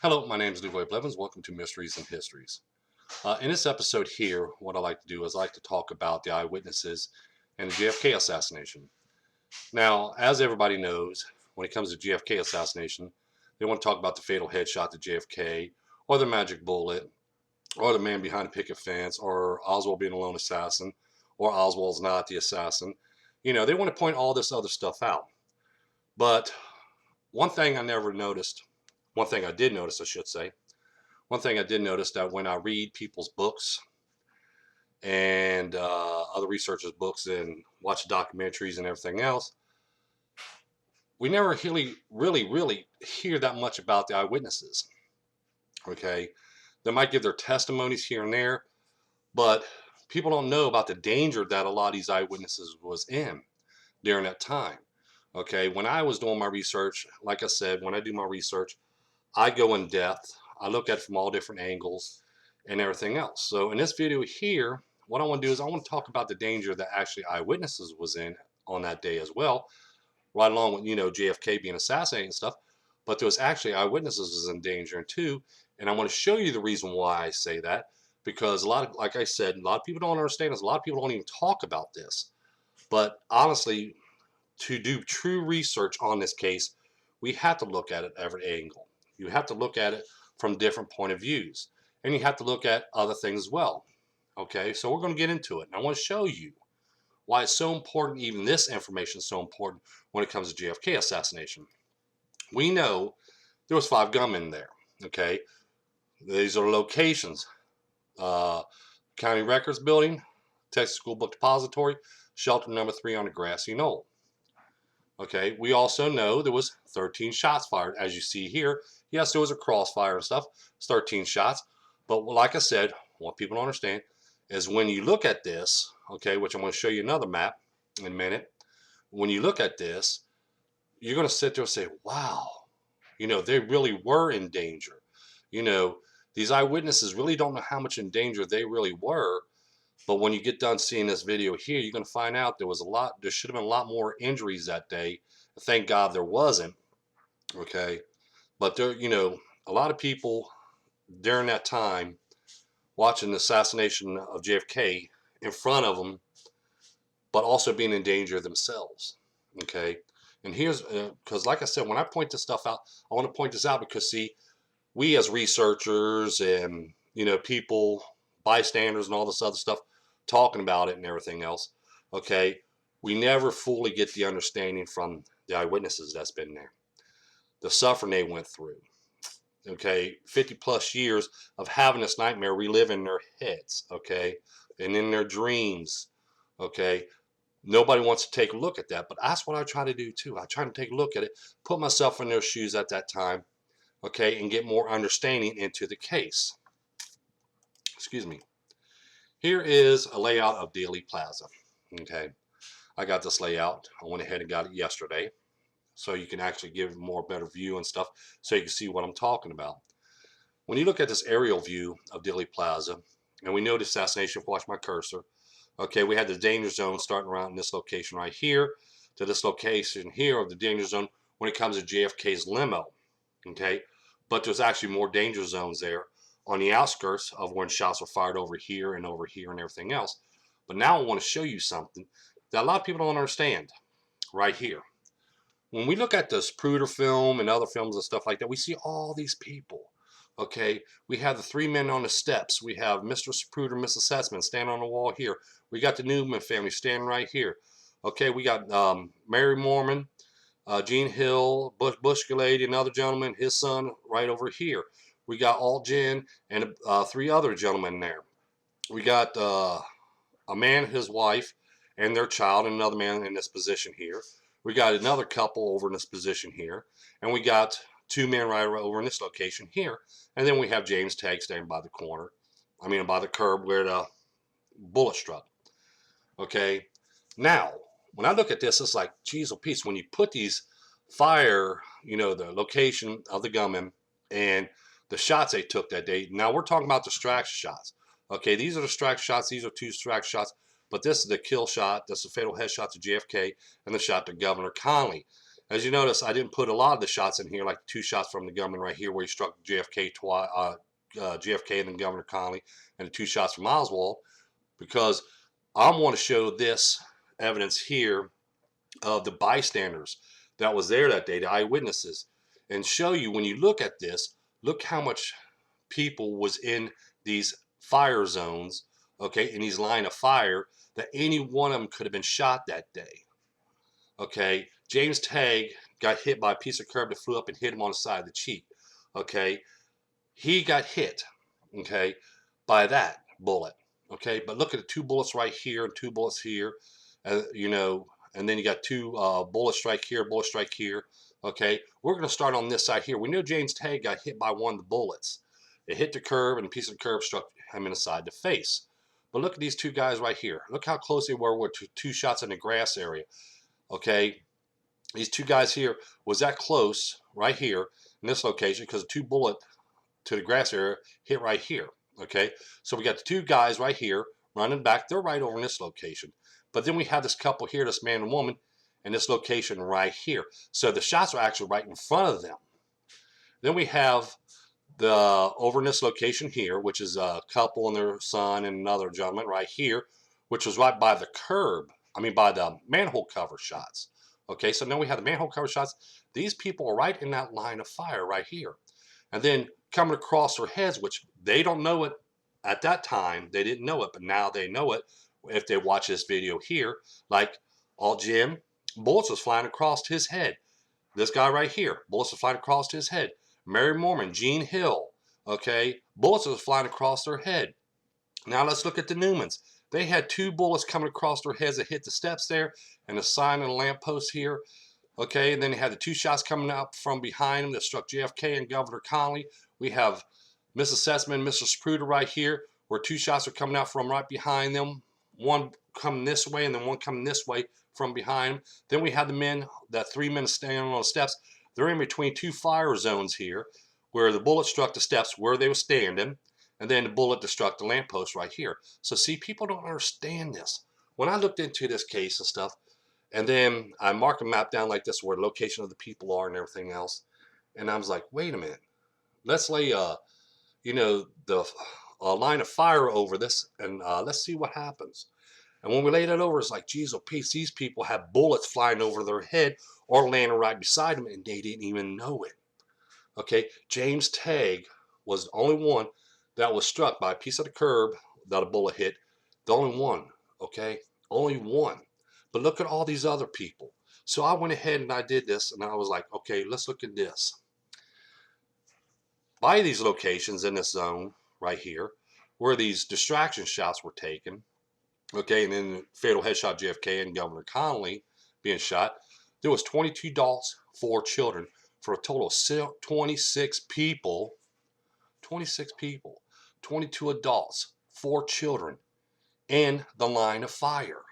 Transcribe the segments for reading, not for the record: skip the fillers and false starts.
Hello, my name is Leroy Blevins. Welcome to Mysteries and Histories. In this episode here, what I like to do is I like to talk about the eyewitnesses and the JFK assassination. Now, as everybody knows, when it comes to JFK assassination, they want to talk about the fatal headshot to JFK, or the magic bullet, or the man behind the picket fence, or Oswald being a lone assassin, or Oswald's not the assassin. They want to point all this other stuff out. But one thing I never noticed, one thing I did notice, I should say, one thing I did notice that when I read people's books and other researchers' books and watch documentaries and everything else, we never really hear that much about the eyewitnesses. Okay, they might give their testimonies here and there, but people don't know about the danger that a lot of these eyewitnesses was in during that time. Okay, when I was doing my research, like I said, when I do my research, I go in depth. I look at it from all different angles and everything else. So in this video here, what I want to do is I want to talk about the danger that actually eyewitnesses was in on that day as well, right along with, JFK being assassinated and stuff. But there was actually eyewitnesses was in danger too. And I want to show you the reason why I say that, because a lot of, like I said, a lot of people don't understand this. A lot of people don't even talk about this. But honestly, to do true research on this case, we have to look at it at every angle. You have to look at it from different point of views. And you have to look at other things as well. Okay, so we're going to get into it. And I want to show you why it's so important, even this information is so important when it comes to JFK assassination. We know there was 5 gunmen there. Okay, these are locations. County Records Building, Texas School Book Depository, shelter number 3 on the grassy knoll. Okay, we also know there was 13 shots fired, as you see here. Yes, there was a crossfire and stuff. It's 13 shots. But like I said, what people don't understand is when you look at this, okay, which I'm going to show you another map in a minute. When you look at this, you're going to sit there and say, wow, they really were in danger. These eyewitnesses really don't know how much in danger they really were. But when you get done seeing this video here, you're going to find out there should have been a lot more injuries that day. Thank God there wasn't. Okay. But a lot of people during that time watching the assassination of JFK in front of them, but also being in danger themselves. Okay. And here's, because like I said, when I point this stuff out, I want to point this out because, see, we as researchers and, people, bystanders and all this other stuff, talking about it and everything else, okay, we never fully get the understanding from the eyewitnesses that's been there, the suffering they went through, okay, 50 plus years of having this nightmare relive in their heads, okay, and in their dreams, okay. Nobody wants to take a look at that, but that's what I try to do too. I try to take a look at it, put myself in their shoes at that time, okay, and get more understanding into the case. Excuse me. Here is a layout of Dealey Plaza. Okay, I got this layout. I went ahead and got it yesterday, so you can actually give more better view and stuff, so you can see what I'm talking about. When you look at this aerial view of Dealey Plaza, and we know the assassination, watch my cursor. Okay, we had the danger zone starting around in this location right here to this location here of the danger zone when it comes to JFK's limo. Okay, but there's actually more danger zones there on the outskirts of when shots were fired over here and everything else. But now I want to show you something that a lot of people don't understand right here. When we look at this Zapruder film and other films and stuff like that, we see all these people. Okay, we have the 3 men on the steps. We have Mr. Zapruder, Mrs. Sussman standing on the wall here. We got the Newman family standing right here. Okay, we got Mary Mormon, Gene Hill, Bush Galady, another gentleman, his son right over here. We got Alt Jen and 3 other gentlemen there. We got a man, his wife, and their child, and another man in this position here. We got another couple over in this position here. And we got 2 men right over in this location here. And then we have James Tagg standing by the corner. I mean, by the curb where the bullet struck. Okay. Now, when I look at this, it's like, geez, oh, peace. When you put these fire, the location of the gunman and the shots they took that day. Now, we're talking about distraction shots. Okay, these are distraction shots. These are 2 distraction shots. But this is the kill shot. This is the fatal headshot to JFK and the shot to Governor Connally. As you notice, I didn't put a lot of the shots in here, like the 2 shots from the gunman right here, where he struck JFK twice, JFK and then Governor Connally, and the 2 shots from Oswald, because I want to show this evidence here of the bystanders that was there that day, the eyewitnesses, and show you when you look at this, look how much people was in these fire zones, okay, in these line of fire, that any one of them could have been shot that day. Okay, James Tagg got hit by a piece of curb that flew up and hit him on the side of the cheek. Okay, he got hit, okay, by that bullet. Okay, but look at the 2 bullets right here and 2 bullets here, you know, and then you got 2 bullet strike here, bullet strike here. Okay, we're going to start on this side here. We know James Tagg got hit by one of the bullets. It hit the curb, and a piece of the curb struck him in the side of the face. But look at these 2 guys right here. Look how close they were with 2 shots in the grass area. Okay, these 2 guys here was that close right here in this location, because the 2 bullet to the grass area hit right here. Okay, so we got the 2 guys right here running back. They're right over in this location. But then we have this couple here, this man and woman, in this location right here. So the shots are actually right in front of them. Then we have the over in this location here, which is a couple and their son and another gentleman right here, which was right by the curb. I mean, by the manhole cover shots. Okay, so now we have the manhole cover shots. These people are right in that line of fire right here. And then coming across their heads, which they don't know it at that time. They didn't know it, but now they know it if they watch this video here. Like, all Jim, bullets was flying across his head. This guy right here, bullets was flying across his head. Mary Mormon, Gene Hill, okay, bullets was flying across their head. Now let's look at the Newmans. They had 2 bullets coming across their heads that hit the steps there, and a sign on a lamppost here. Okay, and then they had the 2 shots coming up from behind them that struck JFK and Governor Connally. We have Mrs. Sessman and Mr. Spruder right here, where 2 shots are coming out from right behind them. One coming this way and then one coming this way from behind them. Then we have the men, that 3 men standing on the steps. They're in between 2 fire zones here, where the bullet struck the steps where they were standing, and then the bullet that struck the lamppost right here. So see, people don't understand this. When I looked into this case and stuff, and then I marked a map down like this where the location of the people are and everything else. And I was like, wait a minute. Let's lay, you know, the line of fire over this, and let's see what happens. And when we laid it over, it's like, geez, oh, peace, these people have bullets flying over their head or landing right beside them, and they didn't even know it. Okay, James Tagg was the only one that was struck by a piece of the curb that a bullet hit. The only one, okay? Only one. But look at all these other people. So I went ahead and I did this, and I was like, okay, let's look at this. By these locations in this zone right here, where these distraction shots were taken, okay, and then the fatal headshot JFK and Governor Connally being shot, there was 22 adults, 4 children, for a total of 26 people. 26 people, 22 adults, 4 children in the line of fire.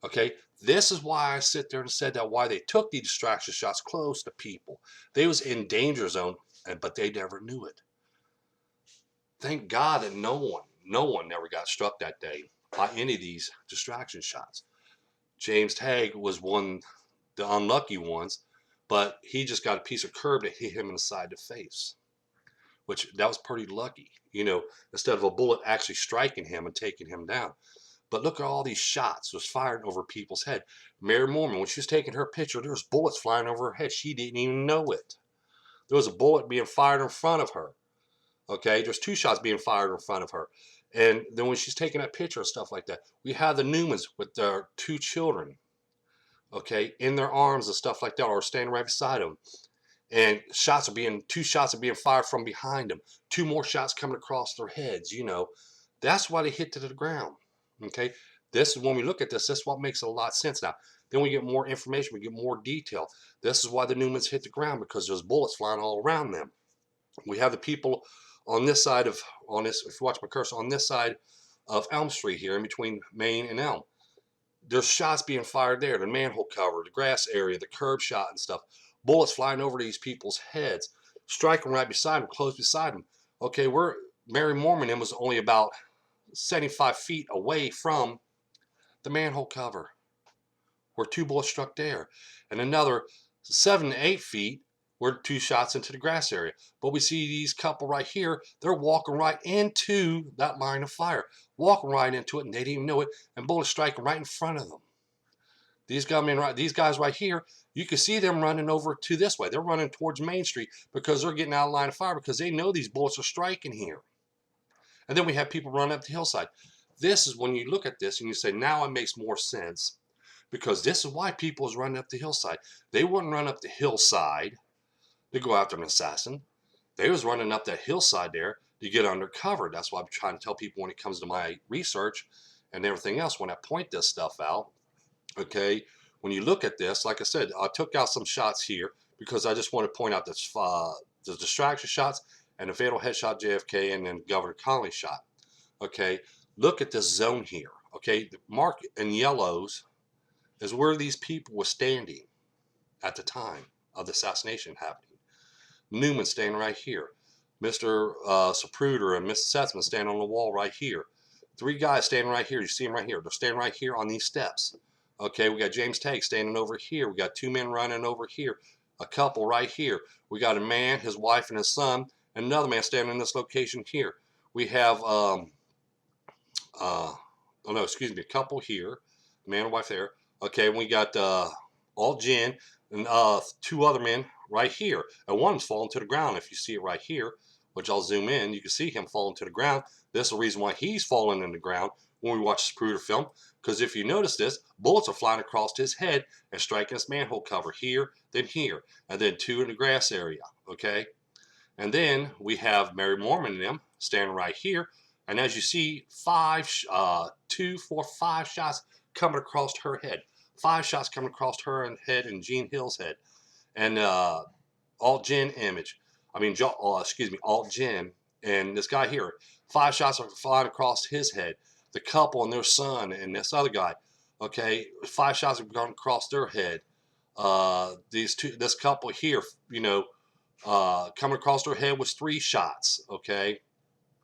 Okay, this is why I sit there and said that why they took the distraction shots close to people. They was in danger zone, but they never knew it. Thank God that no one never got struck that day by any of these distraction shots. James Tagg was one, the unlucky ones, but he just got a piece of curb that hit him in the side of the face, which that was pretty lucky, you know, instead of a bullet actually striking him and taking him down. But look at all these shots was fired over people's head. Mary Mormon, when she was taking her picture, there was bullets flying over her head. She didn't even know it. There was a bullet being fired in front of her. Okay, there's 2 shots being fired in front of her. And then when she's taking that picture and stuff like that, we have the Newmans with their 2 children, okay, in their arms and stuff like that, or standing right beside them. And 2 shots are being fired from behind them. 2 more shots coming across their heads, you know. That's why they hit to the ground. Okay, this is when we look at this is what makes a lot of sense now. Then we get more information, we get more detail. This is why the Newmans hit the ground, because there's bullets flying all around them. We have the people on this side of, if you watch my cursor, on this side of Elm Street here, in between Main and Elm. There's shots being fired there, the manhole cover, the grass area, the curb shot and stuff. Bullets flying over these people's heads, striking right beside them, close beside them. Okay, Mary Mormon was only about 75 feet away from the manhole cover. where 2 bullets struck there, and another 7 to 8 feet where 2 shots into the grass area. But we see these couple right here, they're walking right into that line of fire, walking right into it, and they didn't even know it, and bullets striking right in front of them. These guys right here, you can see them running over to this way. They're running towards Main Street because they're getting out of line of fire because they know these bullets are striking here. And then we have people running up the hillside. This is when you look at this and you say, now it makes more sense, because this is why people is running up the hillside. They wouldn't run up the hillside to go after an assassin. They was running up that hillside there to get undercover. That's why I'm trying to tell people when it comes to my research and everything else, when I point this stuff out, okay, when you look at this, like I said, I took out some shots here because I just want to point out this, the distraction shots and the fatal headshot JFK and then Governor Connolly shot. Okay, look at this zone here. Okay, the mark in yellows is where these people were standing at the time of the assassination happening. Newman standing right here. Mr. Zapruder and Mrs. Setzman standing on the wall right here. 3 guys standing right here. You see them right here. They're standing right here on these steps. Okay, we got James Tagg standing over here. We got 2 men running over here. A couple right here. We got a man, his wife, and his son, and another man standing in this location here. We have, a couple here. Man and wife there. Okay, we got Alt Jen and 2 other men right here. And one's falling to the ground. If you see it right here, which I'll zoom in, you can see him falling to the ground. This is the reason why he's falling in the ground when we watch the Zapruder film. Because if you notice this, bullets are flying across his head and striking his manhole cover here, then here, and then 2 in the grass area. Okay? And then we have Mary Mormon and them standing right here. And as you see, 5 shots coming across her head. 5 shots coming across her head and Gene Hill's head. And Alt Jen Alt Jen and this guy here. 5 shots are flying across his head. The couple and their son and this other guy. Okay, 5 shots have gone across their head. This couple here, coming across their head was 3 shots. Okay,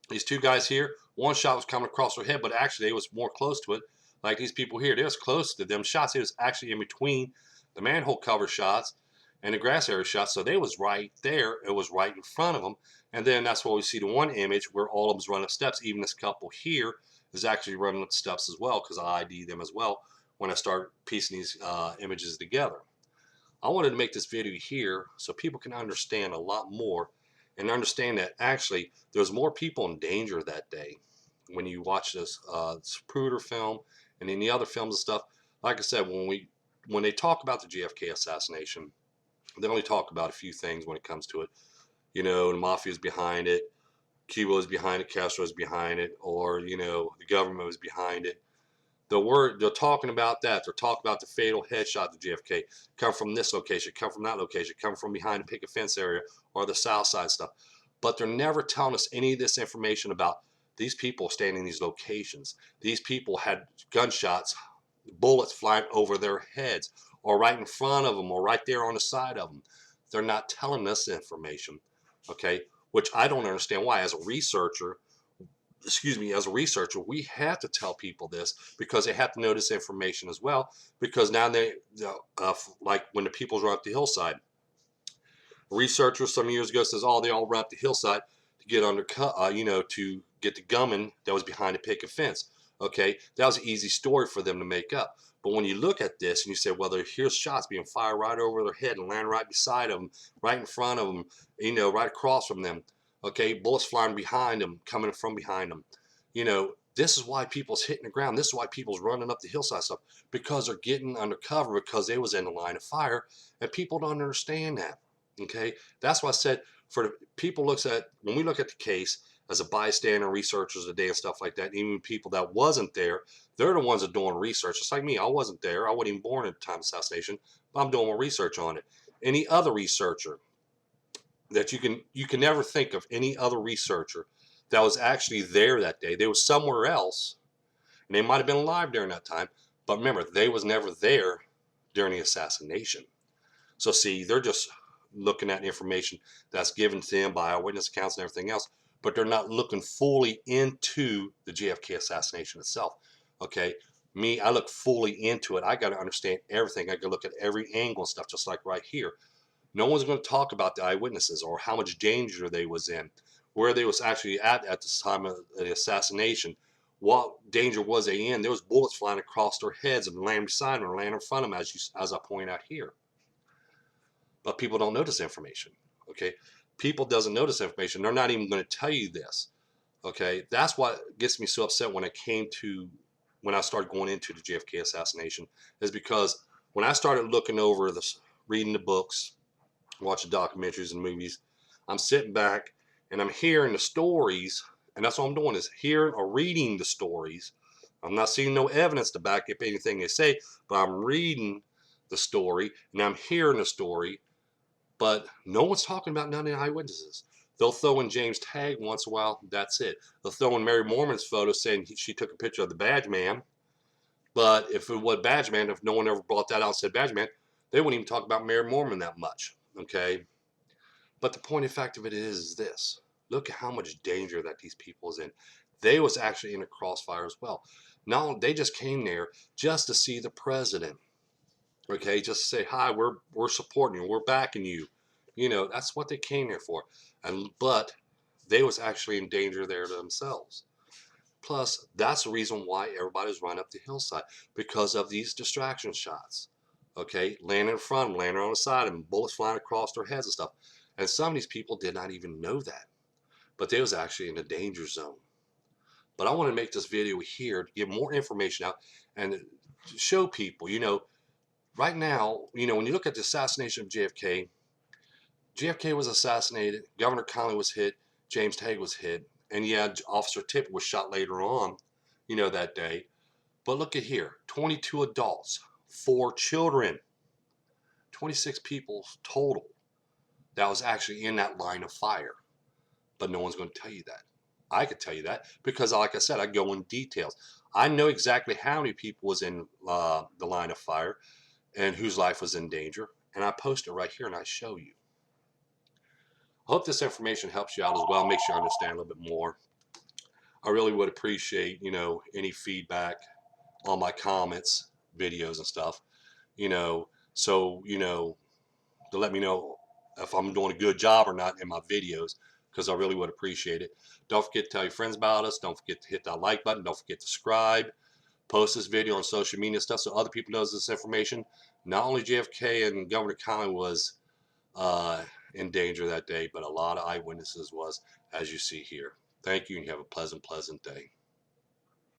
these 2 guys here, 1 shot was coming across their head, but actually they was more close to it. Like these people here, they was close to them shots. It was actually in between the manhole cover shots and the grass area shots, so they was right there. It was right in front of them. And then that's why we see the one image where all of them's running up steps. Even this couple here is actually running up steps as well, because I ID them as well when I start piecing these images together. I wanted to make this video here so people can understand a lot more and understand that actually there's more people in danger that day when you watch this Zapruder film and any other films and stuff. Like I said, when they talk about the JFK assassination, they only talk about a few things when it comes to it. The mafia is behind it, Cuba is behind it, Castro is behind it, or the government was behind it. They're talking about that. They're talking about the fatal headshot to JFK come from this location, come from that location, come from behind the picket fence area or the south side stuff. But they're never telling us any of this information about these people standing in these locations. These people had gunshots, bullets flying over their heads or right in front of them or right there on the side of them. They're not telling us information, okay? Which I don't understand why. As a researcher, we have to tell people this because they have to know this information as well. Because now like when the people run up the hillside, researchers some years ago says, oh, they all run up the hillside to get to get the gunman that was behind the picket fence. Okay, that was an easy story for them to make up. But when you look at this and you say, well, here's shots being fired right over their head and land right beside them, right in front of them, right across from them. Okay, bullets flying behind them, coming from behind them. This is why people's hitting the ground. This is why people's running up the hillside stuff, because they're getting undercover because they was in the line of fire, and people don't understand that. Okay, that's why I said for the people when we look at the case as a bystander, researchers today and stuff like that, even people that wasn't there, they're the ones that are doing research. Just like me, I wasn't there. I wasn't even born at the time of assassination, but I'm doing more research on it. Any other researcher that you can never think of any other researcher that was actually there that day. They was somewhere else, and they might have been alive during that time, but remember, they was never there during the assassination. So see, they're just looking at information that's given to them by eyewitness accounts and everything else, but they're not looking fully into the JFK assassination itself. Okay, Me, I look fully into it. I got to understand everything. I got to look at every angle and stuff, just like right here. No one's going to talk about the eyewitnesses or how much danger they was in, where they was actually at the time of the assassination. What danger was they in? There was bullets flying across their heads and landing beside them or landing in front of them, as I point out here. But people don't know this information. Okay, people doesn't know this information. They're not even going to tell you this. Okay, that's what gets me so upset when I started going into the JFK assassination, is because when I started looking over this, reading the books, watching documentaries and movies, I'm sitting back and I'm hearing the stories, and that's what I'm doing, is hearing or reading the stories. I'm not seeing no evidence to back up anything they say, but I'm reading the story and I'm hearing the story, but no one's talking about none of the eyewitnesses. They'll throw in James Tagg once in a while. That's it. They'll throw in Mary Mormon's photo saying she took a picture of the badge man. But if it was badge man, if no one ever brought that out and said badge man, they wouldn't even talk about Mary Mormon that much. Okay. But the point of fact of it is this. Look at how much danger that these people is in. They was actually in a crossfire as well. No, they just came there just to see the president. Okay, just say hi. We're supporting you. We're backing you. You know, that's what they came here for. But they was actually in danger there themselves. Plus, that's the reason why everybody's run up the hillside, because of these distraction shots. Okay, landing in front, landing on the side, and bullets flying across their heads and stuff. And some of these people did not even know that, but they was actually in a danger zone. But I want to make this video here to get more information out and show people, right now, when you look at the assassination of JFK, JFK was assassinated, Governor Connally was hit, James Tagg was hit, and yeah, Officer Tippit was shot later on, that day. But look at here, 22 adults, 4 children, 26 people total that was actually in that line of fire. But no one's going to tell you that. I could tell you that because, like I said, I go in details. I know exactly how many people was in the line of fire and whose life was in danger, and I post it right here and I show you. I hope this information helps you out as well, makes you understand a little bit more. I really would appreciate, any feedback on my comments, videos and stuff, so, to let me know if I'm doing a good job or not in my videos, because I really would appreciate it. Don't forget to tell your friends about us. Don't forget to hit that like button. Don't forget to subscribe. Post this video on social media and stuff so other people knows this information. Not only JFK and Governor Connally was in danger that day, but a lot of eyewitnesses was, as you see here. Thank you, and you have a pleasant day.